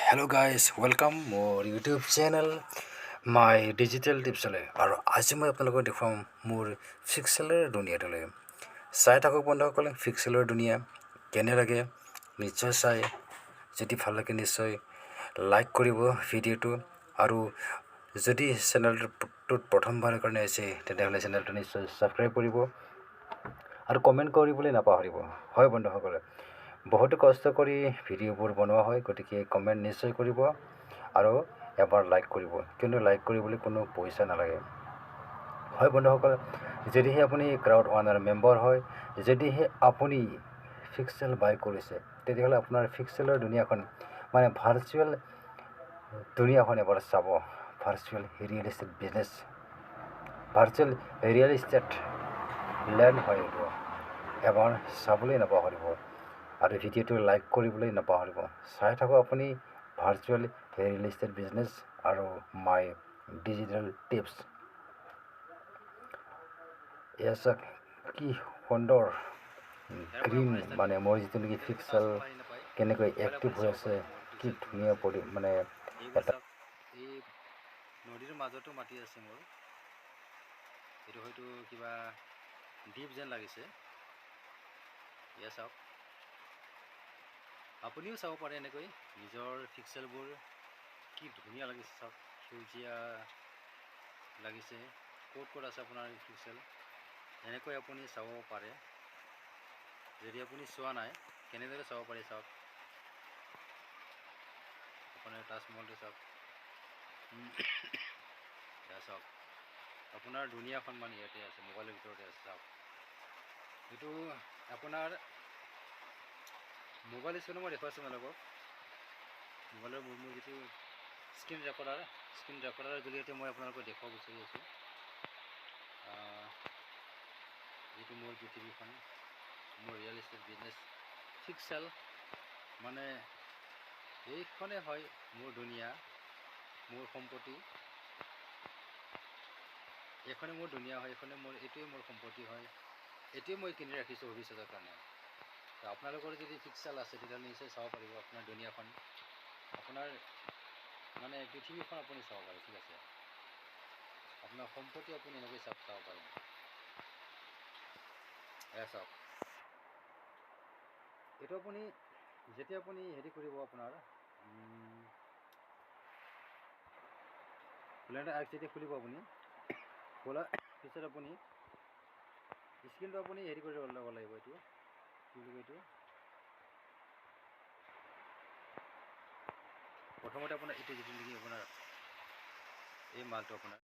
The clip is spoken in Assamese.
Hello guys, welcome more YouTube channel my digital tipsলে আৰু আজি মই আপোনালোকক দেখুৱাম মোৰ ফিক্সেলৰ দুনিয়াটোলৈ চাই থাকক বন্ধুসকলে ফিক্সেলৰ দুনিয়া কেনে লাগে নিশ্চয় চাই যদি ভাল লাগে নিশ্চয় লাইক কৰিব ভিডিঅ'টো আৰু যদি চেনেলটোত প্ৰথমবাৰৰ কাৰণে আছে তেতিয়াহ'লে চেনেলটো নিশ্চয় সাবস্ক্ৰাইব কৰিব আৰু কমেণ্ট কৰিবলৈ নাপাহৰিব হয় বন্ধুসকলে বহুত কষ্ট কৰি ভিডিঅ'বোৰ বনোৱা হয় গতিকে কমেণ্ট নিশ্চয় কৰিব আৰু এবাৰ লাইক কৰিব কিন্তু লাইক কৰিবলৈ কোনো পইচা নালাগে হয় বন্ধুসকল যদিহে আপুনি ক্ৰাউড ওৱানাৰ মেম্বাৰ হয় যদিহে আপুনি ফিক্সেল বাই কৰিছে তেতিয়াহ'লে আপোনাৰ ফিক্সেলৰ দুনিয়াখন মানে ভাৰ্চুৱেল দুনিয়াখন এবাৰ চাব virtual real estate business virtual real estate land হয় এইটো এবাৰ চাবলৈ নাপাহৰিব আৰু ভিডিঅ'টো লাইক কৰিবলৈ নাপাহৰিব চাই থাকক আপুনি ভাৰ্চুৱেল ৰিয়েল এষ্টেট বিজনেছ আৰু মাই ডিজিটেল টিপছ এয়া চাওক কি সুন্দৰ গ্ৰীণ মানে মোৰ যিটো নেকি ফিক্সেল কেনেকৈ এক্টিভ হৈ আছে কি ধুনীয়া মানে এটা এই নদীৰ মাজতো মাটি আছে মোৰ এইটো হয়তো কিবা দ্বীপ যেন লাগিছে এয়া চাওক আপুনিও চাব পাৰে এনেকৈ নিজৰ ফিক্সেলবোৰ কি ধুনীয়া লাগিছে চাওক সেউজীয়া লাগিছে ক'ত ক'ত আছে আপোনাৰ ফিক্সেল এনেকৈ আপুনি চাব পাৰে যদি আপুনি চোৱা নাই কেনেদৰে চাব পাৰে চাওক আপোনাৰ তাজমহলটো চাওক এয়া চাওক আপোনাৰ দুনিয়াখন মানে ইয়াতে আছে মোবাইলৰ ভিতৰতে আছে চাওক এইটো আপোনাৰ মোবাইল স্ক্ৰীণত মই দেখুৱাইছোঁ আপোনালোকক মোবাইলৰ মোৰ যিটো স্ক্ৰীণ ৰেকৰ্ডাৰৰ জৰিয়তে মই আপোনালোকক দেখুৱাব বিচাৰি আছোঁ যিটো মোৰ পৃথিৱীখন মোৰ ৰিয়েল এষ্টেট বিজনেছ ফিক্সেল মানে এইখনে হয় মোৰ দুনিয়া মোৰ সম্পত্তি এইখনে মোৰ দুনিয়া হয় এইখনে মোৰ এইটোৱে মোৰ সম্পত্তি হয় এইটোৱে মই কিনি ৰাখিছোঁ ভৱিষ্যতৰ কাৰণে তো আপোনালোকৰ যদি ফিক্সেল আছে তেতিয়াহ'লে নিশ্চয় চাব পাৰিব আপোনাৰ দুনিয়াখন আপোনাৰ মানে পৃথিৱীখন আপুনি চাব পাৰে ঠিক আছে আপোনাৰ সম্পত্তি আপুনি এনেকৈ চাব পাৰে এয়া চাওক এইটো আপুনি যেতিয়া আপুনি হেৰি কৰিব আপোনাৰ প্লেনেটিক্স যেতিয়া খুলিব আপুনি খোলাৰ পিছত আপুনি স্ক্ৰীনটো আপুনি হেৰি কৰি ল'ব লাগিব এইটো কি বুলি কয় এইটো প্ৰথমতে আপোনাৰ এইটো যিটো নেকি আপোনাৰ এই মালটো আপোনাৰ